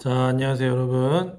자, 안녕하세요, 여러분.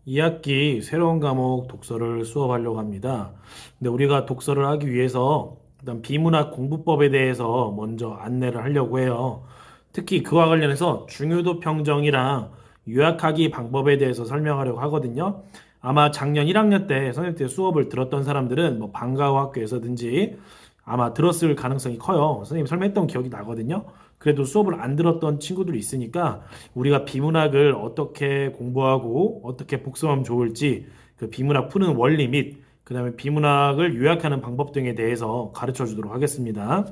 2학기 새로운 과목 독서를 수업하려고 합니다. 근데 우리가 독서를 하기 위해서 일단 비문학 공부법에 대해서 먼저 안내를 하려고 해요. 특히 그와 관련해서 중요도 평정이랑 요약하기 방법에 대해서 설명하려고 하거든요. 아마 작년 1학년 때 선생님 때 수업을 들었던 사람들은 뭐 방과후 학교에서든지 아마 들었을 가능성이 커요. 선생님 설명했던 기억이 나거든요. 그래도 수업을 안 들었던 친구들이 있으니까 우리가 비문학을 어떻게 공부하고 어떻게 복습하면 좋을지 그 비문학 푸는 원리 및 그다음에 비문학을 요약하는 방법 등에 대해서 가르쳐 주도록 하겠습니다.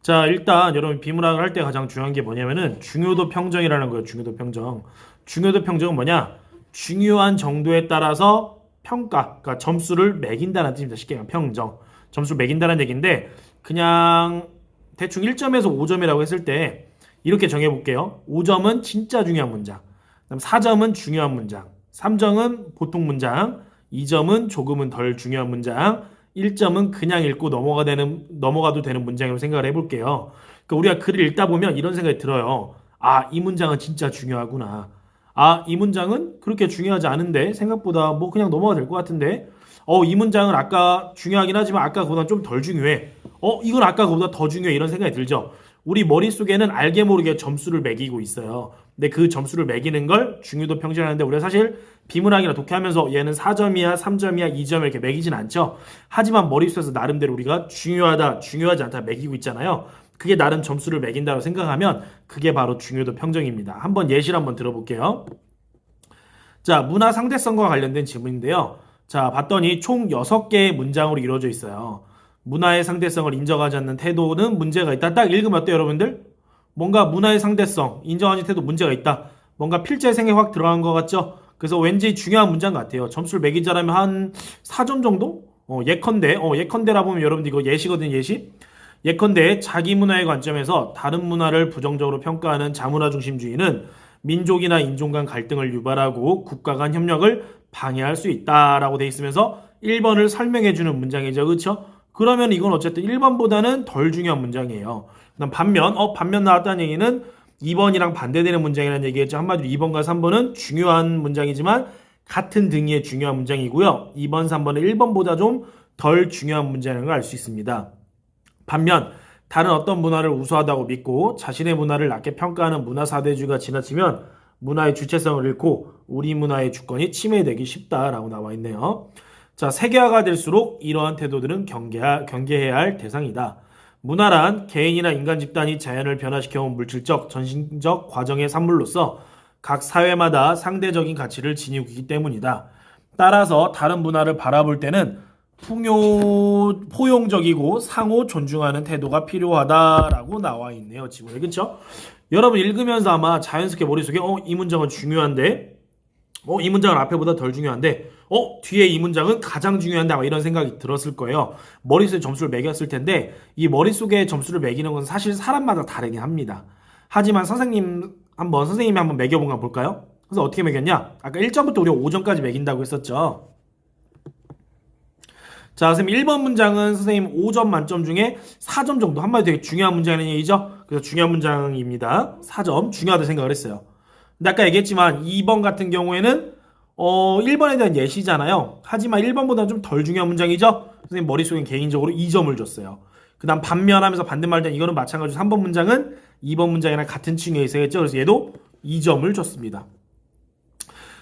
자, 일단 여러분 비문학을 할 때 가장 중요한 게 뭐냐면은 중요도 평정이라는 거예요. 중요도 평정. 중요도 평정은 뭐냐? 중요한 정도에 따라서 평가, 그러니까 점수를 매긴다는 뜻입니다. 쉽게 말하면 평정. 점수를 매긴다는 얘기인데 그냥 대충 1점에서 5점이라고 했을 때 이렇게 정해볼게요. 5점은 진짜 중요한 문장. 그다음 4점은 중요한 문장. 3점은 보통 문장. 2점은 조금은 덜 중요한 문장. 1점은 그냥 읽고 넘어가도 되는 문장으로 생각을 해볼게요. 그러니까 우리가 글을 읽다 보면 이런 생각이 들어요. 아, 이 문장은 진짜 중요하구나. 아, 이 문장은 그렇게 중요하지 않은데 생각보다 뭐 그냥 넘어가 될 것 같은데 이 문장은 아까 중요하긴 하지만 아까 그보다 좀 덜 중요해. 이건 아까 그보다 더 중요해. 이런 생각이 들죠. 우리 머릿속에는 알게 모르게 점수를 매기고 있어요. 근데 그 점수를 매기는 걸 중요도 평정하는데 우리가 사실 비문학이나 독해하면서 얘는 4점이야, 3점이야, 2점 이렇게 매기진 않죠. 하지만 머릿속에서 나름대로 우리가 중요하다, 중요하지 않다 매기고 있잖아요. 그게 나름 점수를 매긴다고 생각하면 그게 바로 중요도 평정입니다. 한번 예시를 한번 들어볼게요. 자, 문화 상대성과 관련된 질문인데요. 자, 봤더니 총 6개의 문장으로 이루어져 있어요. 문화의 상대성을 인정하지 않는 태도는 문제가 있다. 딱 읽으면 어때요, 여러분들? 뭔가 문화의 상대성, 인정하지 태도 문제가 있다. 뭔가 필자의 생각이 확 들어간 것 같죠? 그래서 왠지 중요한 문장 같아요. 점수를 매기자라면 한 4점 정도? 예컨대라 보면 여러분들 이거 예시거든요, 예시. 예컨대 자기 문화의 관점에서 다른 문화를 부정적으로 평가하는 자문화 중심주의는 민족이나 인종 간 갈등을 유발하고 국가 간 협력을 방해할 수 있다라고 돼 있으면서 1번을 설명해 주는 문장이죠. 그렇죠? 그러면 이건 어쨌든 1번보다는 덜 중요한 문장이에요. 그다음 반면 나왔다는 얘기는 2번이랑 반대되는 문장이라는 얘기겠죠. 한마디로 2번과 3번은 중요한 문장이지만 같은 등위의 중요한 문장이고요. 2번, 3번은 1번보다 좀 덜 중요한 문장이라는 걸 알 수 있습니다. 반면 다른 어떤 문화를 우수하다고 믿고 자신의 문화를 낮게 평가하는 문화 사대주의가 지나치면 문화의 주체성을 잃고 우리 문화의 주권이 침해되기 쉽다라고 나와 있네요. 자, 세계화가 될수록 이러한 태도들은 경계해야 할 대상이다. 문화란 개인이나 인간 집단이 자연을 변화시켜온 물질적, 전신적 과정의 산물로서 각 사회마다 상대적인 가치를 지니고 있기 때문이다. 따라서 다른 문화를 바라볼 때는 포용적이고 상호 존중하는 태도가 필요하다라고 나와 있네요. 지금 그렇죠? 여러분 읽으면서 아마 자연스럽게 머릿속에 이 문장은 중요한데 이 문장은 앞에보다 덜 중요한데 뒤에 이 문장은 가장 중요한데 아마 이런 생각이 들었을 거예요. 머릿속에 점수를 매겼을 텐데 이 머릿속에 점수를 매기는 건 사실 사람마다 다르긴 합니다. 하지만 선생님이 한번 매겨본 거 볼까요? 그래서 어떻게 매겼냐? 아까 1점부터 우리가 5점까지 매긴다고 했었죠. 자, 선생님 1번 문장은 선생님 5점 만점 중에 4점 정도. 한마디 되게 중요한 문장이라는 얘기죠. 그래서 중요한 문장입니다. 4점. 중요하다 생각을 했어요. 근데 아까 얘기했지만 2번 같은 경우에는 1번에 대한 예시잖아요. 하지만 1번보다는 좀 덜 중요한 문장이죠. 선생님 머릿속엔 개인적으로 2점을 줬어요. 그 다음 반면하면서 반대말도 이거는 마찬가지로 3번 문장은 2번 문장이랑 같은 층에 있어야겠죠. 그래서 얘도 2점을 줬습니다.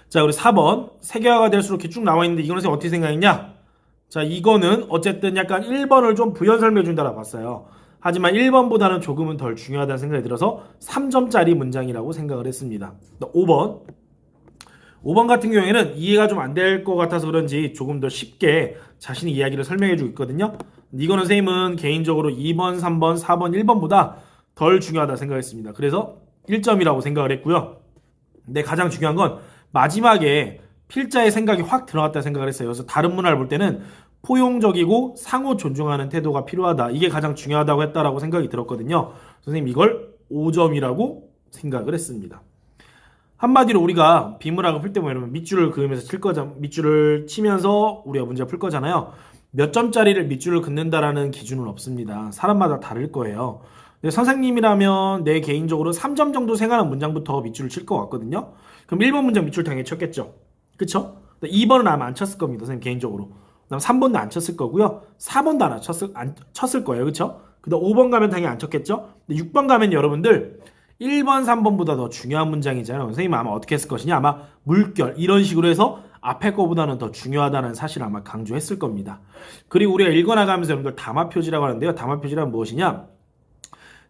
자, 우리 4번 세계화가 될수록 이렇게 쭉 나와 있는데 이거는 선생님 어떻게 생각했냐? 자, 이거는 어쨌든 약간 1번을 좀 부연 설명해 준다라고 봤어요. 하지만 1번보다는 조금은 덜 중요하다는 생각이 들어서 3점짜리 문장이라고 생각을 했습니다. 5번. 5번 같은 경우에는 이해가 좀 안 될 것 같아서 그런지 조금 더 쉽게 자신의 이야기를 설명해 주고 있거든요. 이거는 선생님은 개인적으로 2번, 3번, 4번, 1번보다 덜 중요하다 생각했습니다. 그래서 1점이라고 생각을 했고요. 근데 가장 중요한 건 마지막에 필자의 생각이 확 들어갔다 생각을 했어요. 그래서 다른 문화를 볼 때는 포용적이고 상호 존중하는 태도가 필요하다. 이게 가장 중요하다고 했다라고 생각이 들었거든요. 선생님 이걸 5점이라고 생각을 했습니다. 한마디로 우리가 비문학을 풀 때 보면 밑줄을 그으면서 밑줄을 치면서 우리가 문제를 풀 거잖아요. 몇 점짜리를 밑줄을 긋는다라는 기준은 없습니다. 사람마다 다를 거예요. 근데 선생님이라면 내 개인적으로 3점 정도 생각하는 문장부터 밑줄을 칠 것 같거든요. 그럼 1번 문장 밑줄 당연히 쳤겠죠. 그쵸? 2번은 아마 안 쳤을 겁니다. 선생님 개인적으로. 그다음 3번도 안 쳤을 거고요. 4번도 안 쳤을 거예요. 그쵸? 그다음 5번 가면 당연히 안 쳤겠죠? 근데 6번 가면 여러분들 1번, 3번보다 더 중요한 문장이잖아요. 선생님은 아마 어떻게 했을 것이냐? 아마 물결 이런 식으로 해서 앞에 거보다는 더 중요하다는 사실을 아마 강조했을 겁니다. 그리고 우리가 읽어나가면서 여러분들 담화표지라고 하는데요. 담화표지란 무엇이냐?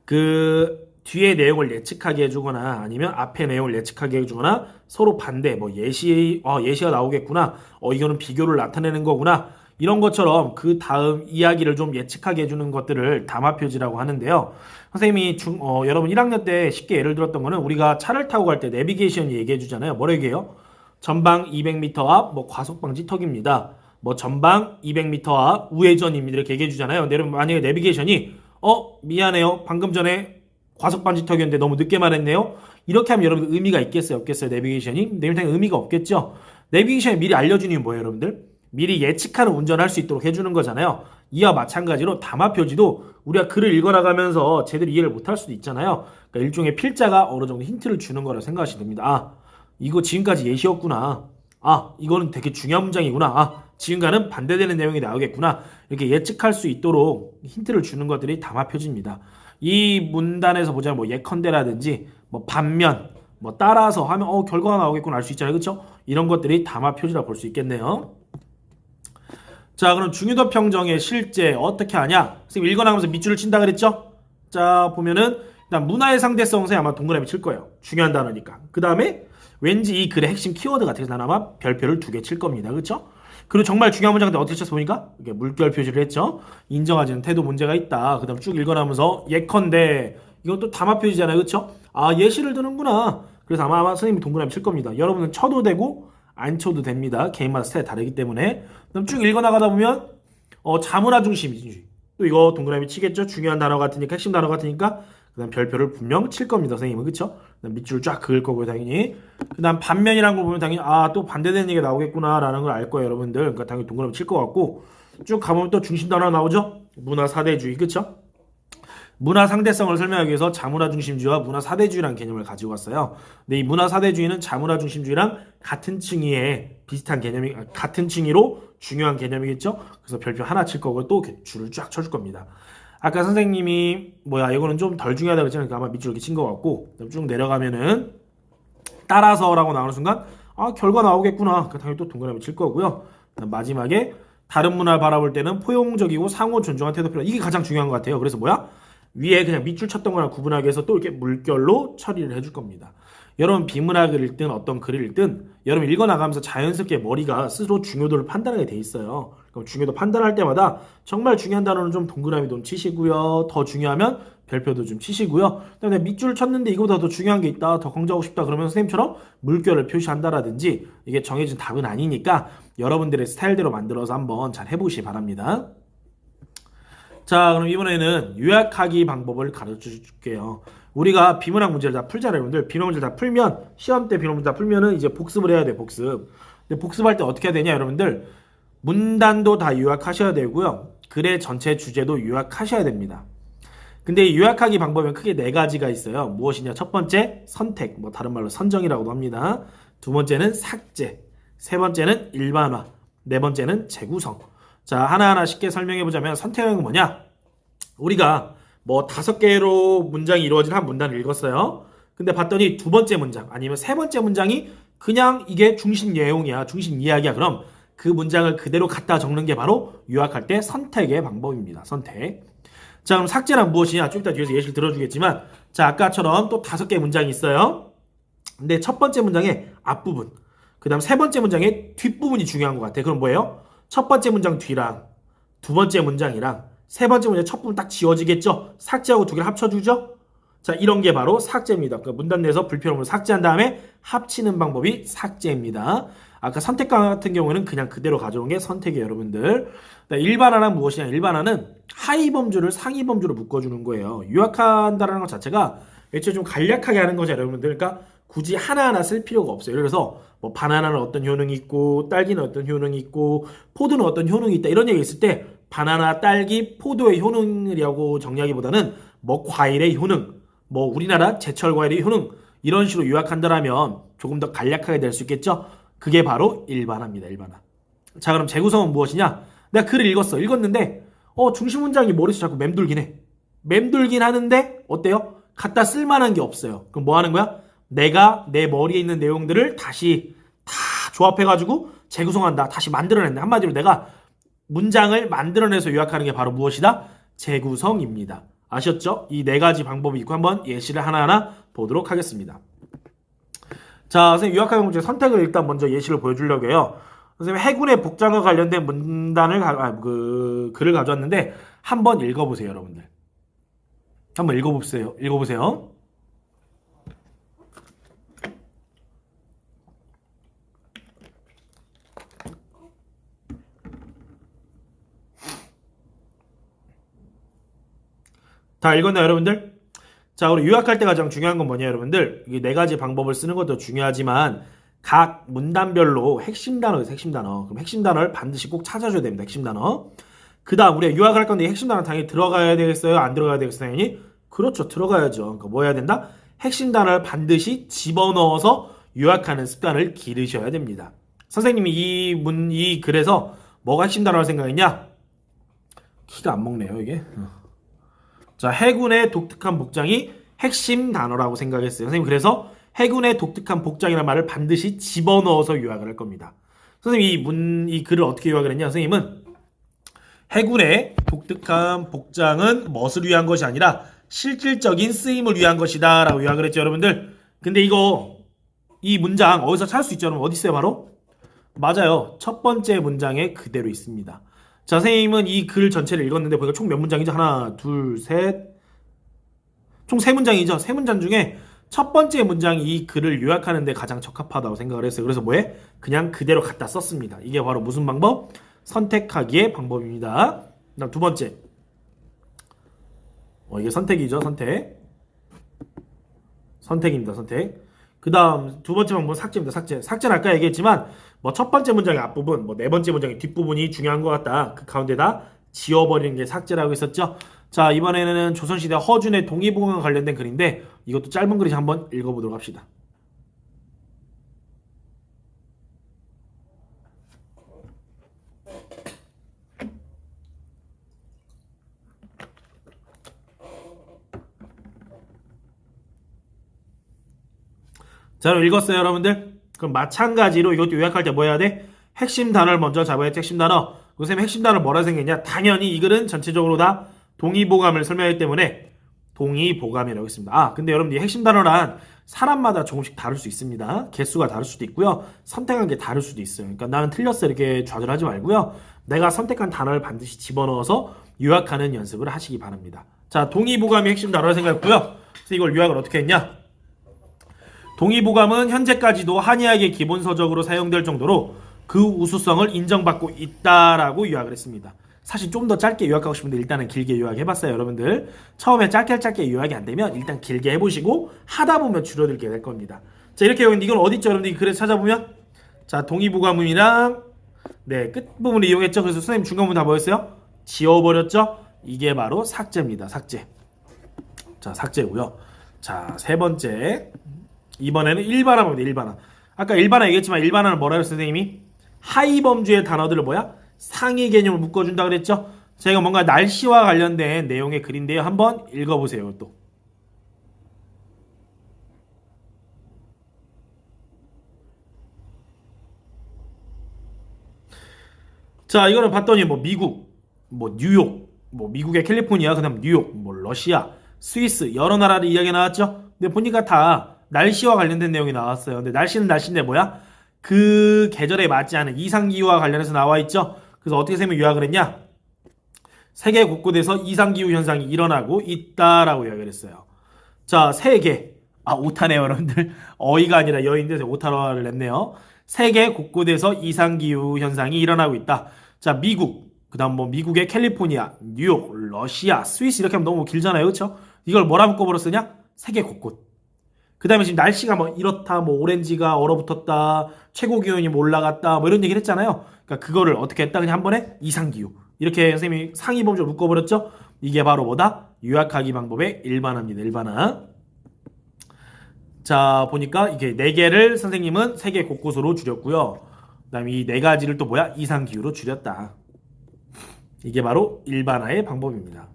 그 뒤에 내용을 예측하게 해주거나 아니면 앞에 내용을 예측하게 해주거나 서로 반대 뭐 예시가 나오겠구나 이거는 비교를 나타내는 거구나 이런 것처럼 그 다음 이야기를 좀 예측하게 해주는 것들을 담화표지라고 하는데요. 선생님이 여러분 1학년 때 쉽게 예를 들었던 거는 우리가 차를 타고 갈 때 내비게이션 얘기해 주잖아요. 뭐라 얘기해요? 전방 200m 앞 뭐 과속방지 턱입니다. 뭐 전방 200m 앞 우회전입니다. 이렇게 얘기해 주잖아요. 근데 여러분 만약에 내비게이션이 미안해요. 방금 전에 과속방지 턱이었는데 너무 늦게 말했네요. 이렇게 하면 여러분들 의미가 있겠어요? 없겠어요? 내비게이션이? 내비게이션에 의미가 없겠죠? 내비게이션이 미리 알려주는 게 뭐예요, 여러분들? 미리 예측하는 운전을 할 수 있도록 해주는 거잖아요. 이와 마찬가지로 담화표지도 우리가 글을 읽어나가면서 제대로 이해를 못할 수도 있잖아요. 그러니까 일종의 필자가 어느 정도 힌트를 주는 거라고 생각하시면 됩니다. 이거 지금까지 예시였구나. 이거는 되게 중요한 문장이구나. 지금과는 반대되는 내용이 나오겠구나. 이렇게 예측할 수 있도록 힌트를 주는 것들이 담화표지입니다. 이 문단에서 보자면 뭐 예컨대라든지 뭐 반면 뭐 따라서 하면 결과가 나오겠구나 알 수 있잖아요. 그렇죠? 이런 것들이 담화표지라고 볼 수 있겠네요. 자, 그럼 중요도 평정의 실제 어떻게 하냐? 선생님 읽어나가면서 밑줄을 친다 그랬죠? 자, 보면은 일단 문화의 상대성 선생님 아마 동그라미 칠 거예요. 중요한 단어니까. 그 다음에 왠지 이 글의 핵심 키워드 같아서 나는 아마 별표를 2개 칠 겁니다. 그렇죠? 그리고 정말 중요한 문장인데 어떻게 쳤어 보니까 이렇게 물결 표시를 했죠. 인정하지는 태도 문제가 있다. 그 다음 쭉 읽어나면서 예컨대 이건 또 담화 표시잖아요. 그렇죠? 예시를 드는구나. 그래서 아마 선생님이 동그라미 칠 겁니다. 여러분은 쳐도 되고 안 쳐도 됩니다. 개인마다 스타일이 다르기 때문에. 그다음 쭉 읽어나가다 보면 자문화 중심이지. 또 이거 동그라미 치겠죠. 중요한 단어 같으니까 핵심 단어 같으니까 그다음 별표를 분명 칠 겁니다. 선생님은 그쵸? 그다음 밑줄 쫙 그을 거고요. 당연히. 그다음 반면이라는 걸 보면 당연히 또 반대되는 얘기가 나오겠구나 라는 걸 알 거예요. 여러분들. 그러니까 당연히 동그라미 칠 것 같고 쭉 가보면 또 중심 단어 나오죠. 문화 사대주의. 그쵸? 문화 상대성을 설명하기 위해서 자문화 중심주의와 문화 사대주의라는 개념을 가지고 왔어요. 근데 이 문화 사대주의는 자문화 중심주의랑 같은 층위에 비슷한 개념이 같은 층위로 중요한 개념이겠죠. 그래서 별표 하나 칠 거고 또 줄을 쫙 쳐줄 겁니다. 아까 선생님이 이거는 좀 덜 중요하다고 했잖아요. 그러니까 아마 밑줄 이렇게 친 것 같고 쭉 내려가면은 따라서라고 나오는 순간 결과 나오겠구나. 당연히 또 동그라미 칠 거고요. 마지막에 다른 문화를 바라볼 때는 포용적이고 상호 존중한 태도 필요. 이게 가장 중요한 것 같아요. 그래서 위에 그냥 밑줄 쳤던 거랑 구분하기 위해서 또 이렇게 물결로 처리를 해줄 겁니다. 여러분 비문학을 읽든 어떤 글을 읽든 여러분 읽어나가면서 자연스럽게 머리가 스스로 중요도를 판단하게 돼 있어요. 그럼 중요도 판단할 때마다 정말 중요한 단어는 좀 동그라미 좀 치시고요. 더 중요하면 별표도 좀 치시고요. 그다음에 밑줄을 쳤는데 이거보다 더 중요한 게 있다. 더 강조하고 싶다. 그러면 선생님처럼 물결을 표시한다라든지 이게 정해진 답은 아니니까 여러분들의 스타일대로 만들어서 한번 잘 해보시기 바랍니다. 자, 그럼 이번에는 요약하기 방법을 가르쳐 줄게요. 우리가 비문학 문제를 다 풀잖아요, 여러분들. 비문학 문제를 다 풀면, 시험 때 비문학 문제 다 풀면은 이제 복습을 해야 돼, 복습. 근데 복습할 때 어떻게 해야 되냐, 여러분들. 문단도 다 요약하셔야 되고요. 글의 전체 주제도 요약하셔야 됩니다. 근데 이 요약하기 방법은 크게 4가지가 있어요. 무엇이냐? 첫 번째, 선택. 다른 말로 선정이라고도 합니다. 두 번째는 삭제. 세 번째는 일반화. 네 번째는 재구성. 자, 하나하나 쉽게 설명해보자면 선택은 뭐냐? 우리가 5개로 문장이 이루어진 한 문단을 읽었어요. 근데 봤더니 두 번째 문장 아니면 세 번째 문장이 그냥 이게 중심 내용이야. 중심 이야기야. 그럼 그 문장을 그대로 갖다 적는 게 바로 요약할 때 선택의 방법입니다. 선택. 자, 그럼 삭제란 무엇이냐? 좀 이따 뒤에서 예시를 들어주겠지만 자, 아까처럼 또 5개의 문장이 있어요. 근데 첫 번째 문장의 앞부분 그 다음 세 번째 문장의 뒷부분이 중요한 것 같아. 그럼 뭐예요? 첫 번째 문장 뒤랑 두 번째 문장이랑 세 번째 문장 첫 부분 딱 지워지겠죠? 삭제하고 두 개를 합쳐주죠? 자, 이런 게 바로 삭제입니다. 그러니까 문단 내에서 불필요한 걸 삭제한 다음에 합치는 방법이 삭제입니다. 아까 선택 같은 경우에는 그냥 그대로 가져온 게 선택이에요, 여러분들. 일반화는 무엇이냐? 일반화는 하위 범주를 상위 범주로 묶어주는 거예요. 요약한다는 것 자체가 애초에 좀 간략하게 하는 거죠, 여러분들. 그러니까 굳이 하나하나 쓸 필요가 없어요. 예를 들어서 바나나는 어떤 효능이 있고 딸기는 어떤 효능이 있고 포도는 어떤 효능이 있다 이런 얘기 있을 때 바나나, 딸기, 포도의 효능이라고 정리하기보다는 뭐 과일의 효능, 뭐 우리나라 제철 과일의 효능 이런 식으로 요약한다라면 조금 더 간략하게 될 수 있겠죠. 그게 바로 일반화입니다. 일반화. 자, 그럼 재구성은 무엇이냐? 내가 글을 읽었는데 중심 문장이 머릿속에 자꾸 맴돌긴 해. 맴돌긴 하는데 어때요? 갖다 쓸만한 게 없어요. 그럼 뭐 하는 거야? 내가 내 머리에 있는 내용들을 다시 다 조합해가지고 재구성한다. 다시 만들어낸다. 한마디로 내가 문장을 만들어내서 요약하는 게 바로 무엇이다? 재구성입니다. 아셨죠? 이 네 가지 방법이 있고 한번 예시를 하나하나 보도록 하겠습니다. 자, 선생님 요약하는 문제 선택을 일단 먼저 예시를 보여주려고 해요. 선생님 해군의 복장과 관련된 문단을 글을 가져왔는데 한번 읽어보세요, 여러분들. 한번 읽어보세요. 다 읽었나요, 여러분들? 자, 우리 요약할 때 가장 중요한 건 뭐냐, 여러분들? 이게 네 가지 방법을 쓰는 것도 중요하지만 각 문단별로 핵심 단어가 있어요, 핵심 단어. 그럼 핵심 단어를 반드시 꼭 찾아줘야 됩니다, 핵심 단어. 그 다음 우리가 요약을 할 건데 핵심 단어 당연히 들어가야 되겠어요? 안 들어가야 되겠어요? 당연히? 그렇죠, 들어가야죠. 그러니까 뭐 해야 된다? 핵심 단어를 반드시 집어넣어서 요약하는 습관을 기르셔야 됩니다. 선생님이 이 글에서 뭐가 핵심 단어라고 생각했냐? 키가 안 먹네요, 이게. 자, 해군의 독특한 복장이 핵심 단어라고 생각했어요. 선생님 그래서 해군의 독특한 복장이라는 말을 반드시 집어넣어서 요약을 할 겁니다. 선생님 이 글을 어떻게 요약을 했냐? 선생님은 해군의 독특한 복장은 멋을 위한 것이 아니라 실질적인 쓰임을 위한 것이다 라고 요약을 했죠, 여러분들. 근데 이 문장 어디서 찾을 수 있죠, 여러분? 어디 있어요, 바로? 맞아요. 첫 번째 문장에 그대로 있습니다. 자, 선생님은 이 글 전체를 읽었는데 보니까 총 몇 문장이죠? 하나, 둘, 셋. 총 세 문장이죠. 세 문장 중에 첫 번째 문장이 이 글을 요약하는 데 가장 적합하다고 생각을 했어요. 그래서 뭐해? 그냥 그대로 갖다 썼습니다. 이게 바로 무슨 방법? 선택하기의 방법입니다. 그다음 두 번째. 이게 선택이죠. 선택입니다. 선택. 그 다음 두 번째 방법은 삭제입니다. 삭제는 아까 얘기했지만 뭐 첫 번째 문장의 앞부분, 뭐 네 번째 문장의 뒷부분이 중요한 것 같다. 그 가운데다 지워버리는 게 삭제라고 했었죠. 자, 이번에는 조선시대 허준의 동의보감과 관련된 글인데 이것도 짧은 글이지 한번 읽어보도록 합시다. 자, 그럼 읽었어요, 여러분들? 그럼 마찬가지로 이것도 요약할 때 뭐 해야 돼? 핵심 단어를 먼저 잡아야 돼, 핵심 단어. 선생님 핵심 단어를 뭐라 생각했냐? 당연히 이 글은 전체적으로 다 동의보감을 설명하기 때문에 동의보감이라고 했습니다. 근데 여러분들 이 핵심 단어란 사람마다 조금씩 다를 수 있습니다. 개수가 다를 수도 있고요. 선택한 게 다를 수도 있어요. 그러니까 나는 틀렸어 이렇게 좌절하지 말고요. 내가 선택한 단어를 반드시 집어넣어서 요약하는 연습을 하시기 바랍니다. 자, 동의보감이 핵심 단어라 생각했고요. 그래서 이걸 요약을 어떻게 했냐? 동의보감은 현재까지도 한의학의 기본서적으로 사용될 정도로 그 우수성을 인정받고 있다라고 요약을 했습니다. 사실 좀 더 짧게 요약하고 싶은데 일단은 길게 요약해봤어요, 여러분들. 처음에 짧게 요약이 안 되면 일단 길게 해보시고 하다 보면 줄어들게 될 겁니다. 자, 이렇게 여러분들 이건 어디 있죠, 여러분들? 이 글에 찾아보면 자, 동의보감이랑 끝부분을 이용했죠. 그래서 선생님 중간부분 다 뭐였어요? 지워버렸죠? 이게 바로 삭제입니다. 삭제. 자, 삭제고요. 자, 세 번째. 이번에는 일반화입니다. 일반화. 아까 일반화 얘기했지만 일반화는 뭐라 그랬어요, 선생님이? 하위 범주의 단어들을 상위 개념을 묶어준다 그랬죠? 제가 뭔가 날씨와 관련된 내용의 글인데요. 한번 읽어보세요, 또. 자, 이거는 봤더니 미국, 뉴욕, 미국의 캘리포니아, 그 다음 뉴욕, 러시아, 스위스, 여러 나라를 이야기 나왔죠? 근데 보니까 다 날씨와 관련된 내용이 나왔어요. 근데 날씨는 날씨인데 그 계절에 맞지 않은 이상기후와 관련해서 나와 있죠? 그래서 어떻게 선생님이 요약을 했냐? 세계 곳곳에서 이상기후 현상이 일어나고 있다라고 이야기를 했어요. 자, 세계. 오타네요, 여러분들. 어이가 아니라 여인데 오타를 냈네요. 세계 곳곳에서 이상기후 현상이 일어나고 있다. 자, 미국. 그 다음 미국의 캘리포니아, 뉴욕, 러시아, 스위스 이렇게 하면 너무 길잖아요. 그렇죠? 이걸 뭐라 묶어버렸으냐? 세계 곳곳. 그 다음에 지금 날씨가 이렇다, 오렌지가 얼어붙었다, 최고 기온이 올라갔다, 이런 얘기를 했잖아요. 그러니까 그거를 어떻게 했다? 그냥 한 번에 이상기후. 이렇게 선생님이 상위 범주로 묶어버렸죠? 이게 바로 뭐다? 요약하기 방법의 일반화입니다. 일반화. 자, 보니까 이게 4개를 선생님은 3개 곳곳으로 줄였고요. 그 다음에 이 4가지를 또 뭐야? 이상기호로 줄였다. 이게 바로 일반화의 방법입니다.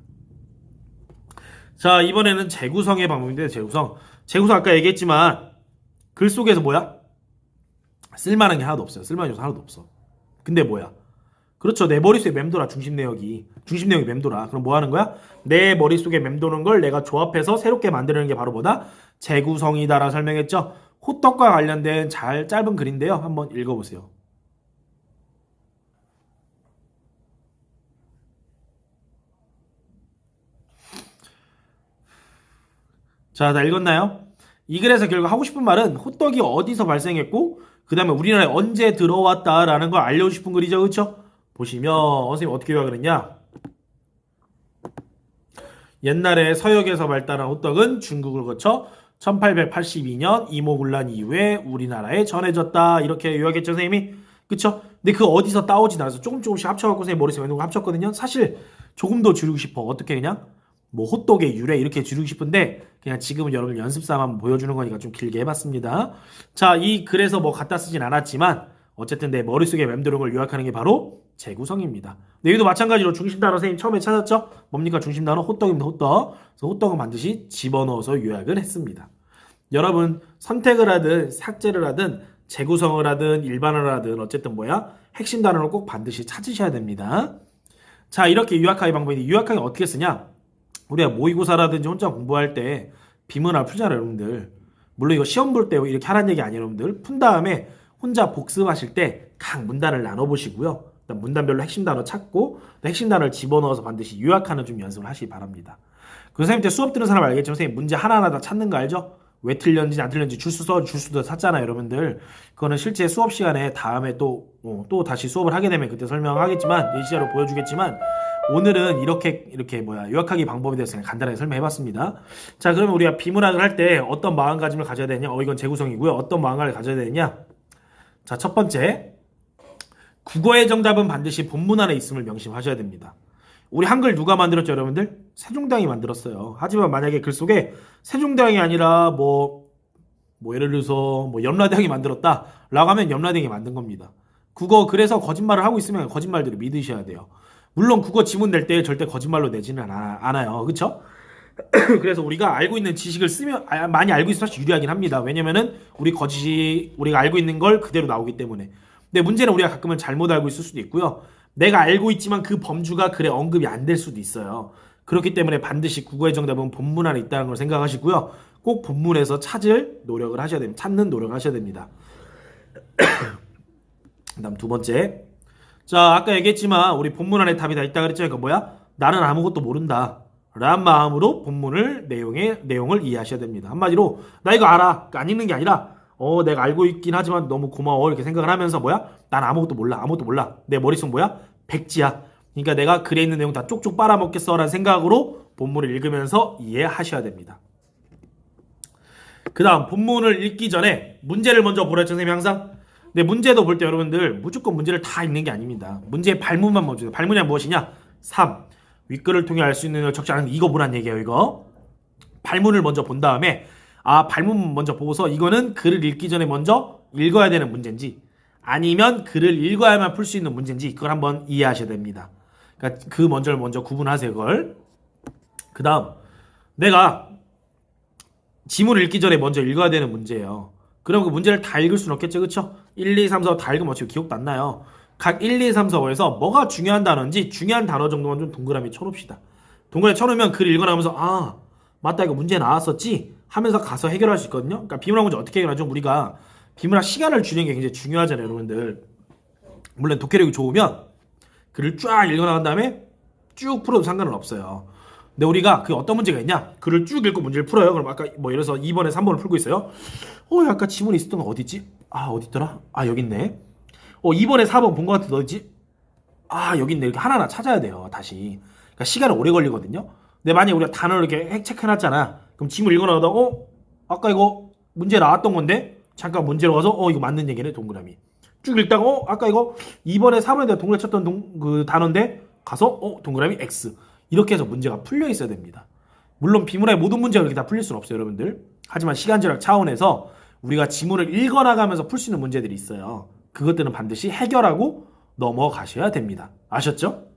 자, 이번에는 재구성의 방법인데, 재구성 아까 얘기했지만 글 속에서 뭐야? 쓸만한 게 하나도 없어요. 쓸만한 요소 하나도 없어. 근데 뭐야? 그렇죠. 내 머릿속에 맴돌아. 중심 내역이 맴돌아. 그럼 뭐 하는 거야? 내 머릿속에 맴도는 걸 내가 조합해서 새롭게 만드는 게 바로 뭐다? 재구성이다라고 설명했죠. 호떡과 관련된 짧은 글인데요. 한번 읽어보세요. 자, 다 읽었나요? 이 글에서 결국 하고 싶은 말은 호떡이 어디서 발생했고 그 다음에 우리나라에 언제 들어왔다라는 걸 알려주고 싶은 글이죠. 그렇죠? 보시면 선생님 어떻게 요약을 했냐? 옛날에 서역에서 발달한 호떡은 중국을 거쳐 1882년 이모군란 이후에 우리나라에 전해졌다. 이렇게 요약했죠, 선생님이. 그쵸? 근데 그 어디서 따오진 않아서 조금씩 합쳐갖고 선생님 머릿속에 있는 거 합쳤거든요. 사실 조금 더 줄이고 싶어. 어떻게 그냥? 뭐 호떡의 유래 이렇게 줄이고 싶은데 그냥 지금은 여러분 연습삼아 한번 보여주는 거니까 좀 길게 해봤습니다. 자, 이 글에서 뭐 갖다 쓰진 않았지만 어쨌든 내 머릿속에 맴도는 걸 요약하는 게 바로 재구성입니다. 네, 여기도 마찬가지로 중심 단어 선생님 처음에 찾았죠? 뭡니까? 중심 단어 호떡입니다. 호떡. 그래서 호떡은 반드시 집어넣어서 요약을 했습니다. 여러분 선택을 하든 삭제를 하든 재구성을 하든 일반화를 하든 어쨌든 뭐야? 핵심 단어를 꼭 반드시 찾으셔야 됩니다. 자, 이렇게 요약하기 방법인데 요약하기 어떻게 쓰냐? 우리가 모의고사라든지 혼자 공부할 때 비문화 풀잖아요, 여러분들. 물론 이거 시험 볼 때 이렇게 하라는 얘기 아니에요, 여러분들. 푼 다음에 혼자 복습하실 때 각 문단을 나눠보시고요. 문단별로 핵심 단어 찾고 핵심 단어를 집어넣어서 반드시 요약하는 좀 연습을 하시기 바랍니다. 그 선생님 때 수업 들은 사람 알겠죠? 선생님 문제 하나하나 다 찾는 거 알죠? 왜 틀렸는지 안 틀렸는지 줄수도 샀잖아요, 여러분들. 그거는 실제 수업 시간에 다음에 또 다시 수업을 하게 되면 그때 설명하겠지만 예시자로 보여주겠지만 오늘은 이렇게 요약하기 방법에 대해서 그냥 간단하게 설명해봤습니다. 자, 그러면 우리가 비문학을 할 때 어떤 마음가짐을 가져야 되냐? 이건 재구성이고요. 어떤 마음가짐을 가져야 되냐? 자, 첫 번째, 국어의 정답은 반드시 본문 안에 있음을 명심하셔야 됩니다. 우리 한글 누가 만들었죠, 여러분들? 세종대왕이 만들었어요. 하지만 만약에 글 속에 세종대왕이 아니라 뭐 예를 들어서 염라대왕이 만들었다라고 하면 염라대왕이 만든 겁니다. 국어 그래서 거짓말을 하고 있으면 거짓말들을 믿으셔야 돼요. 물론 국어 지문 낼 때 절대 거짓말로 내지는 않아요. 그렇죠? 그래서 우리가 알고 있는 지식을 쓰면 많이 알고 있으면 사실 유리하긴 합니다. 왜냐면은 우리가 알고 있는 걸 그대로 나오기 때문에. 근데 문제는 우리가 가끔은 잘못 알고 있을 수도 있고요. 내가 알고 있지만 그 범주가 글에 언급이 안 될 수도 있어요. 그렇기 때문에 반드시 국어의 정답은 본문 안에 있다는 걸 생각하시고요. 꼭 본문에서 찾는 노력을 하셔야 됩니다. 그다음 두 번째. 자, 아까 얘기했지만 우리 본문 안에 답이 다 있다 그랬죠. 그러니까 뭐야? 나는 아무것도 모른다 라는 마음으로 본문을 내용을 이해하셔야 됩니다. 한마디로 나 이거 알아. 안 읽는 게 아니라 내가 알고 있긴 하지만 너무 고마워 이렇게 생각을 하면서 뭐야? 난 아무것도 몰라. 내 머릿속 뭐야? 백지야. 그러니까 내가 글에 있는 내용 다 쪽쪽 빨아먹겠어 라는 생각으로 본문을 읽으면서 이해하셔야 됩니다. 그 다음 본문을 읽기 전에 문제를 먼저 보라 했죠, 선생님이 항상. 근데 문제도 볼 때 여러분들 무조건 문제를 다 읽는 게 아닙니다. 문제의 발문만 먼저. 발문이 무엇이냐? 3. 윗글을 통해 알 수 있는 걸 적지 않은 이거 보란 얘기예요. 이거 발문을 먼저 본 다음에 발문 먼저 보고서 이거는 글을 읽기 전에 먼저 읽어야 되는 문제인지 아니면 글을 읽어야만 풀 수 있는 문제인지 그걸 한번 이해하셔야 됩니다. 그러니까 그 먼저를 먼저 구분하세요. 그걸. 그 다음 내가 지문을 읽기 전에 먼저 읽어야 되는 문제예요. 그럼 그 문제를 다 읽을 수는 없겠죠. 그쵸? 1, 2, 3, 4 다 읽으면 어차피 기억도 안 나요. 각 1, 2, 3, 4에서 뭐가 중요한 단어인지 중요한 단어 정도만 좀 동그라미 쳐놓읍시다. 동그라미 쳐놓으면 글 읽어나가면서 맞다 이거 문제 나왔었지 하면서 가서 해결할 수 있거든요. 그러니까 비문학 문제 어떻게 해결하죠? 우리가 비문학 시간을 줄이는 게 굉장히 중요하잖아요, 여러분들. 물론 독해력이 좋으면 글을 쫙 읽어나간 다음에 쭉 풀어도 상관은 없어요. 근데 우리가 그 어떤 문제가 있냐? 글을 쭉 읽고 문제를 풀어요. 그럼 아까 예를 들어서 2번에 3번을 풀고 있어요. 아까 지문이 있었던 거 어딨지? 어디 있더라? 여기 있네. 2번에 4번 본 거 같은데 어딨지? 여기 있네. 이렇게 하나하나 찾아야 돼요, 다시. 그러니까 시간이 오래 걸리거든요. 근데 만약에 우리가 단어를 이렇게 핵 체크해놨잖아. 그럼 지문 읽어나가다 아까 이거 문제 나왔던 건데 잠깐 문제로 가서 이거 맞는 얘기네, 동그라미. 쭉 읽다가 아까 이거 2번에 4번에 대해 동그라미 쳤던 그 단어인데 가서 동그라미 X. 이렇게 해서 문제가 풀려 있어야 됩니다. 물론 비문학의 모든 문제가 그렇게 다 풀릴 수는 없어요, 여러분들. 하지만 시간 절약 차원에서 우리가 지문을 읽어나가면서 풀 수 있는 문제들이 있어요. 그것들은 반드시 해결하고 넘어가셔야 됩니다. 아셨죠?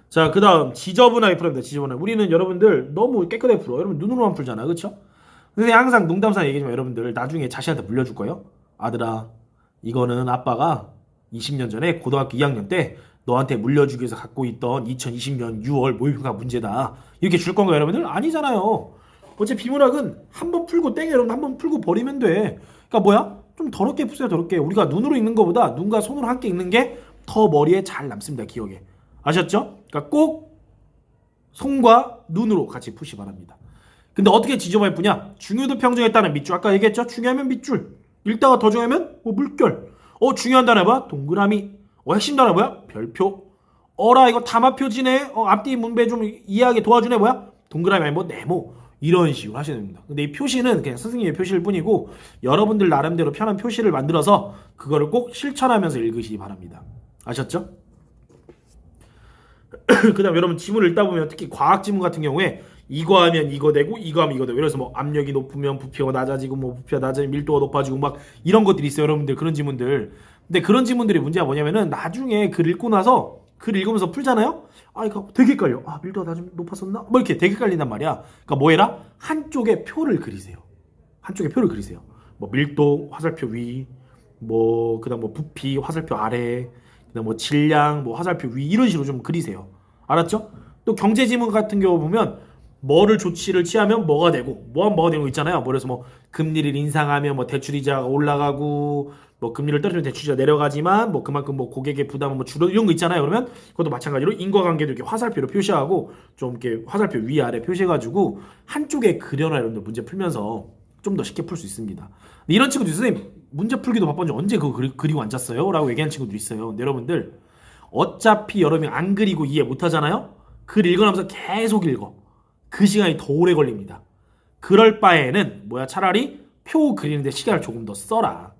자, 그 다음 지저분하게 풀어야 됩니다. 지저분하게. 우리는 여러분들 너무 깨끗하게 풀어. 여러분 눈으로만 풀잖아, 그렇죠? 근데 항상 농담삼아 얘기하지만 여러분들 나중에 자신한테 물려줄 거예요. 아들아, 이거는 아빠가 20년 전에 고등학교 2학년 때 너한테 물려주기 위해서 갖고 있던 2020년 6월 모의평가 문제다. 이렇게 줄 건가요, 여러분들? 아니잖아요. 어차피 비문학은 한 번 풀고 땡, 여러분 한 번 풀고 버리면 돼. 그러니까 뭐야? 좀 더럽게 푸세요, 더럽게. 우리가 눈으로 읽는 것보다 눈과 손으로 함께 읽는 게 더 머리에 잘 남습니다, 기억에. 아셨죠? 그러니까 꼭 손과 눈으로 같이 푸시 바랍니다. 근데 어떻게 지저분하게 푸냐? 중요도 평정에 따른 밑줄. 아까 얘기했죠? 중요하면 밑줄. 읽다가 더 중요하면 뭐 물결. 중요한 단어 해봐. 동그라미. 핵심 단어 뭐야? 별표. 어라 이거 담화표지네. 앞뒤 문배 좀 이해하게 도와주네. 뭐야? 동그라미 아니 뭐 네모. 이런 식으로 하셔야 됩니다. 근데 이 표시는 그냥 선생님의 표시일 뿐이고 여러분들 나름대로 편한 표시를 만들어서 그거를 꼭 실천하면서 읽으시기 바랍니다. 아셨죠? 그 다음 여러분 지문을 읽다 보면 특히 과학 지문 같은 경우에 이거 하면 이거 되고 이거 하면 이거 되고 그래서 뭐 압력이 높으면 부피가 낮아지고 뭐 부피가 낮아지면 밀도가 높아지고 막 이런 것들이 있어요, 여러분들. 그런 지문들. 근데 그런 지문들이 문제가 뭐냐면은 나중에 글 읽고 나서 글 읽으면서 풀잖아요. 이거 되게 헷갈려. 밀도가 높았었나? 뭐 이렇게 되게 헷갈린단 말이야. 그러니까 뭐 해라? 한쪽에 표를 그리세요. 한쪽에 표를 그리세요. 뭐 밀도 화살표 위, 뭐 그다음 뭐 부피 화살표 아래, 그다음 뭐 질량 뭐 화살표 위 이런 식으로 좀 그리세요. 알았죠? 또 경제 지문 같은 경우 보면 뭐를 조치를 취하면 뭐가 되고 뭐가 되는 거 있잖아요. 뭐 그래서 뭐 금리를 인상하면 뭐 대출이자가 올라가고 뭐 금리를 떨어지면 대출이자 내려가지만 뭐 그만큼 뭐 고객의 부담은 뭐 줄어 이런 거 있잖아요. 그러면 그것도 마찬가지로 인과관계도 이렇게 화살표로 표시하고 좀 이렇게 화살표 위아래 표시해가지고 한쪽에 그려놔. 여러분들 문제 풀면서 좀 더 쉽게 풀 수 있습니다. 이런 친구들 선생님 문제 풀기도 바쁜지 언제 그거 그리고 앉았어요? 라고 얘기하는 친구들 있어요. 근데 여러분들 어차피 여러분이 안 그리고 이해 못 하잖아요. 글 읽어나면서 계속 읽어. 그 시간이 더 오래 걸립니다. 그럴 바에는 차라리 표 그리는데 시간을 조금 더 써라.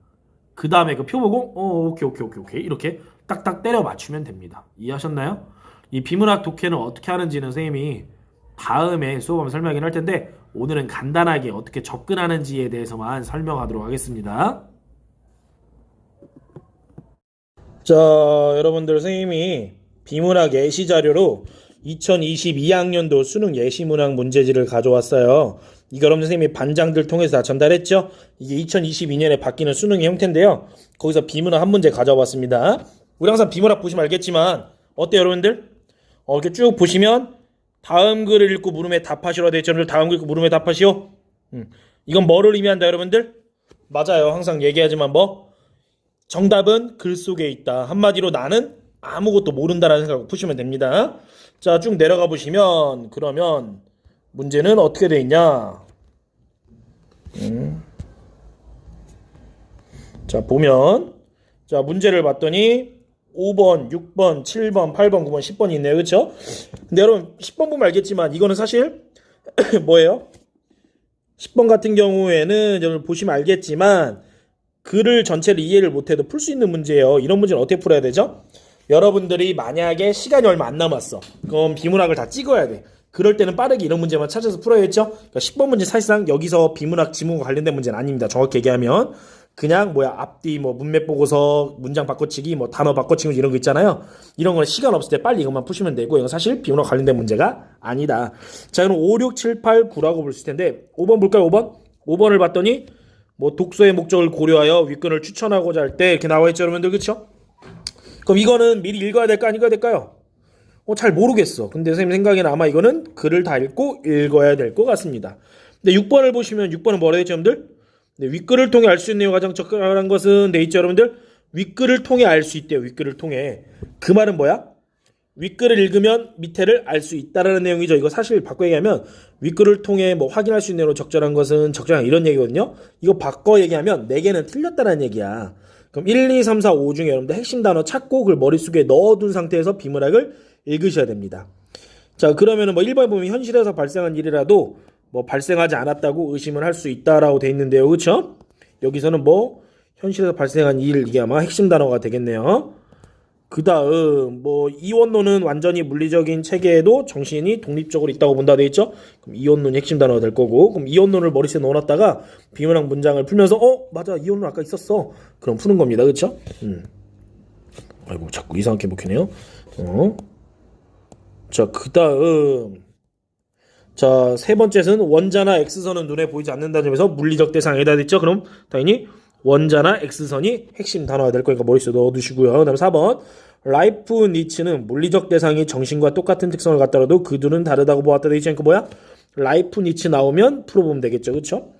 그 다음에 그 표 보고 오케이 이렇게 딱딱 때려 맞추면 됩니다. 이해하셨나요? 이 비문학 독해는 어떻게 하는지는 선생님이 다음에 수업하면 설명을 할 텐데 오늘은 간단하게 어떻게 접근하는지에 대해서만 설명하도록 하겠습니다. 자, 여러분들 선생님이 비문학 예시 자료로 2022학년도 수능 예시문학 문제지를 가져왔어요. 이거 여러분 선생님이 반장들 통해서 다 전달했죠? 이게 2022년에 바뀌는 수능의 형태인데요. 거기서 비문학 한 문제 가져왔습니다. 우리 항상 비문학 보시면 알겠지만 어때요, 여러분들? 이렇게 쭉 보시면 다음 글을 읽고 물음에 답하시라고 되어 있죠. 여러분들 다음 글 읽고 물음에 답하시오. 이건 뭐를 의미한다, 여러분들? 맞아요. 항상 얘기하지만 정답은 글 속에 있다. 한마디로 나는 아무것도 모른다라는 생각을 푸시면 됩니다. 자, 쭉 내려가 보시면 그러면 문제는 어떻게 돼 있냐? 자, 보면 문제를 봤더니 5번, 6번, 7번, 8번, 9번, 10번이 있네요. 그렇죠? 근데 여러분 10번 보면 알겠지만 이거는 사실 뭐예요? 10번 같은 경우에는 여러분 보시면 알겠지만 글을 전체를 이해를 못해도 풀 수 있는 문제예요. 이런 문제는 어떻게 풀어야 되죠? 여러분들이 만약에 시간이 얼마 안 남았어. 그럼 비문학을 다 찍어야 돼. 그럴 때는 빠르게 이런 문제만 찾아서 풀어야겠죠? 그러니까 10번 문제 사실상 여기서 비문학 지문과 관련된 문제는 아닙니다. 정확히 얘기하면 그냥 앞뒤 문맥 보고서 문장 바꿔치기 단어 바꿔치기 이런 거 있잖아요. 이런 거는 시간 없을 때 빨리 이것만 푸시면 되고 이건 사실 비문학 관련된 문제가 아니다. 자, 그럼 5, 6, 7, 8, 9라고 볼 수 있을 텐데 5번 볼까요? 5번을 봤더니 독서의 목적을 고려하여 윗글을 추천하고자 할 때 이렇게 나와 있죠, 여러분들. 그렇죠? 그럼 이거는 미리 읽어야 될까 안 읽어야 될까요? 잘 모르겠어. 근데 선생님 생각에는 아마 이거는 글을 다 읽고 읽어야 될 것 같습니다. 근데 6번을 보시면 6번은 뭐라 했죠, 여러분들? 윗글을 통해 알 수 있는 내용 가장 적절한 것은 돼 있죠, 여러분들? 윗글을 통해 알 수 있대요. 윗글을 통해. 그 말은 뭐야? 윗글을 읽으면 밑에를 알 수 있다라는 내용이죠. 이거 사실 바꿔 얘기하면 윗글을 통해 확인할 수 있는 내용으로 적절한 것은 적절한 이런 얘기거든요. 이거 바꿔 얘기하면 4개는 틀렸다는 얘기야. 그럼 1, 2, 3, 4, 5 중에 여러분들 핵심 단어 찾고 그걸 머릿속에 넣어둔 상태에서 비문학을 읽으셔야 됩니다. 자, 그러면은 1번에 보면 현실에서 발생한 일이라도 발생하지 않았다고 의심을 할 수 있다라고 돼 있는데요. 그렇죠? 여기서는 현실에서 발생한 일 이게 아마 핵심 단어가 되겠네요. 그 다음 뭐 이원론은 완전히 물리적인 체계에도 정신이 독립적으로 있다고 본다 돼 있죠. 그럼 이원론이 핵심 단어가 될 거고, 그럼 이원론을 머릿속에 넣어놨다가 비문학 문장을 풀면서 맞아 이원론 아까 있었어. 그럼 푸는 겁니다. 그렇죠? 아이고 자꾸 이상하게 먹히네요. 자, 그 다음 자, 세 번째는 원자나 X선은 눈에 보이지 않는다는 점에서 물리적 대상이다 됐죠? 그럼 당연히 원자나 X선이 핵심 단어가 될 거니까 머릿속에 넣어두시고요. 그 다음 4번 라이프니츠는 물리적 대상이 정신과 똑같은 특성을 갖더라도 그 둘은 다르다고 보았다 돼 있지 않고 뭐야? 라이프니츠 나오면 풀어보면 되겠죠. 그쵸?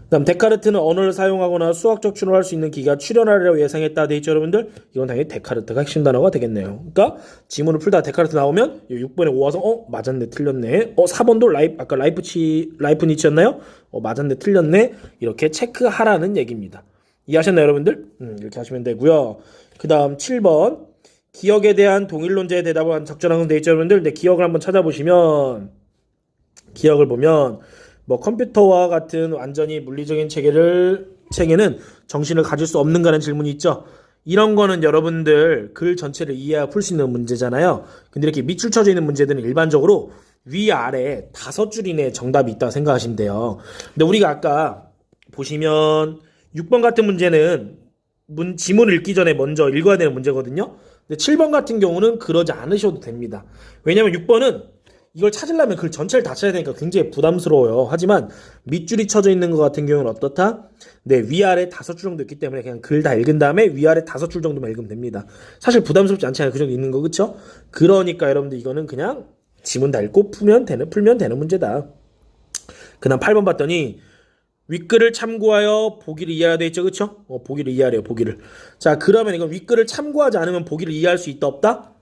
그다음 데카르트는 언어를 사용하거나 수학적 추론을 할 수 있는 기가 출현하리라고 예상했다 돼 있죠 여러분들. 이건 당연히 데카르트가 핵심 단어가 되겠네요. 그러니까 지문을 풀다가 데카르트 나오면 6번에 5 와서 맞았네 틀렸네. 4번도 아까 라이프니츠였나요? 맞았네 틀렸네. 이렇게 체크하라는 얘기입니다. 이해하셨나요 여러분들? 이렇게 하시면 되고요. 그다음 7번 기억에 대한 동일론자의 대답은 적절한 건 돼 있죠 여러분들. 근데 기억을 한번 찾아보시면 기억을 보면 뭐 컴퓨터와 같은 완전히 물리적인 체계는 정신을 가질 수 없는가라는 질문이 있죠. 이런 거는 여러분들 글 전체를 이해하고 풀 수 있는 문제잖아요. 근데 이렇게 밑줄 쳐져 있는 문제들은 일반적으로 위아래 5줄 이내에 정답이 있다고 생각하시면 돼요. 근데 우리가 아까 보시면 6번 같은 문제는 지문을 읽기 전에 먼저 읽어야 되는 문제거든요. 근데 7번 같은 경우는 그러지 않으셔도 됩니다. 왜냐면 6번은 이걸 찾으려면 글 전체를 다 찾아야 되니까 굉장히 부담스러워요. 하지만 밑줄이 쳐져 있는 것 같은 경우는 어떻다? 네, 위아래 5줄 정도 있기 때문에 그냥 글 다 읽은 다음에 위아래 5줄 정도만 읽으면 됩니다. 사실 부담스럽지 않잖아요. 그 정도 있는 거 그쵸? 그러니까 여러분들 이거는 그냥 지문 다 읽고 풀면 되는 문제다. 그 다음 8번 봤더니 윗글을 참고하여 보기를 이해해야 돼 있죠. 그쵸? 보기를 이해하래요. 보기를. 자, 그러면 이건 윗글을 참고하지 않으면 보기를 이해할 수 있다 없다?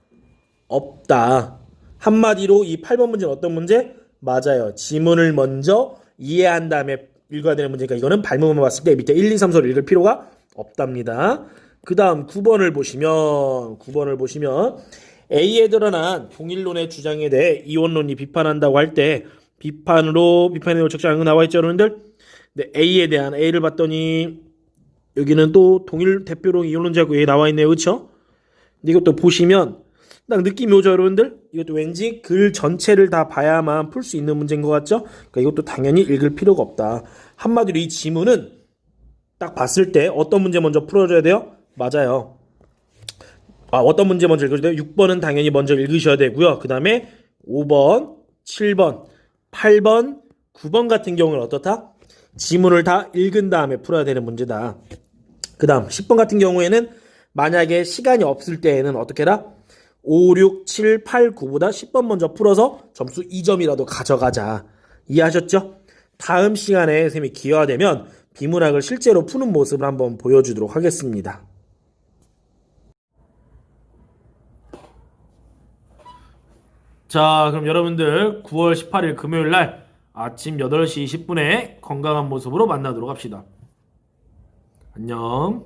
없다. 한마디로 이 8번 문제는 어떤 문제? 맞아요. 지문을 먼저 이해한 다음에 읽어야 되는 문제니까 이거는 발문만 봤을 때 밑에 1, 2, 3, 4를 읽을 필요가 없답니다. 그 다음 9번을 보시면 A에 드러난 동일론의 주장에 대해 이원론이 비판한다고 할 때 비판으로 적절한 거 나와 있죠 여러분들? 근데 A를 봤더니 여기는 또 동일 대표로 이원론자고 A 나와 있네요. 그쵸? 근데 이것도 보시면 딱 느낌이 오죠 여러분들? 이것도 왠지 글 전체를 다 봐야만 풀 수 있는 문제인 것 같죠? 그러니까 이것도 당연히 읽을 필요가 없다. 한마디로 이 지문은 딱 봤을 때 어떤 문제 먼저 풀어줘야 돼요? 맞아요. 어떤 문제 먼저 읽어줘야 돼요? 6번은 당연히 먼저 읽으셔야 되고요. 그 다음에 5번, 7번, 8번, 9번 같은 경우는 어떻다? 지문을 다 읽은 다음에 풀어야 되는 문제다. 그 다음 10번 같은 경우에는 만약에 시간이 없을 때에는 어떻게 해라? 5, 6, 7, 8, 9보다 10번 먼저 풀어서 점수 2점이라도 가져가자. 이해하셨죠? 다음 시간에 선생님이 기회가 되면 비문학을 실제로 푸는 모습을 한번 보여주도록 하겠습니다. 자, 그럼 여러분들 9월 18일 금요일 날 아침 8시 20분에 건강한 모습으로 만나도록 합시다. 안녕.